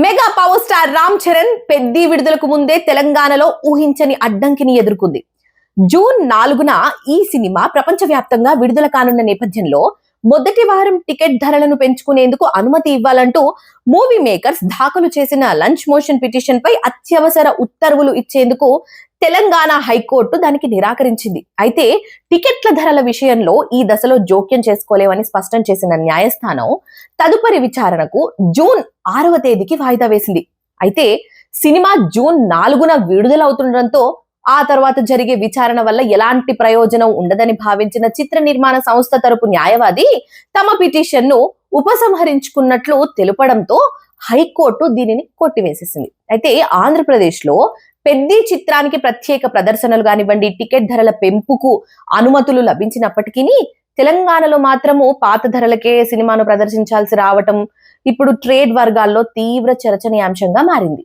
Mega power star Ram Charan Peddi విడుదలకు ముందే తెలంగాణలో ఊహించని అడ్డంకిని ఎదుర్కొంది. జూన్ 4న ఈ సినిమా ప్రపంచవ్యాప్తంగా విడుదల కానున్న నేపథ్యంలో మొదటి వారం టికెట్ ధరలను పెంచుకునేందుకు అనుమతి ఇవ్వాలంటూ మూవీ మేకర్స్ దాఖలు చేసిన లంచ్ మోషన్ పిటిషన్ పై అత్యవసర ఉత్తర్వులు ఇచ్చేందుకు తెలంగాణ హైకోర్టు దానికి నిరాకరించింది. అయితే టికెట్ల ధరల విషయంలో ఈ దశలో జోక్యం చేసుకోలేవని స్పష్టం చేసిన న్యాయస్థానం తదుపరి విచారణకు జూన్ 6వ తేదీకి వాయిదా వేసింది. అయితే సినిమా జూన్ 4న విడుదలవుతుండటంతో ఆ తర్వాత జరిగే విచారణ వల్ల ఎలాంటి ప్రయోజనం ఉండదని భావించిన చిత్ర నిర్మాణ సంస్థ తరపు న్యాయవాది తమ పిటిషన్ ను ఉపసంహరించుకున్నట్లు తెలుపడంతో హైకోర్టు దీనిని కొట్టివేసేసింది. అయితే ఆంధ్రప్రదేశ్ లో పెద్ది చిత్రానికి ప్రత్యేక ప్రదర్శనలు కానివ్వండి, టికెట్ ధరల పెంపుకు అనుమతులు లభించినప్పటికీ తెలంగాణలో మాత్రము పాత ధరలకే సినిమాను ప్రదర్శించాల్సి రావటం ఇప్పుడు ట్రేడ్ వర్గాల్లో తీవ్ర చర్చనీయాంశంగా మారింది.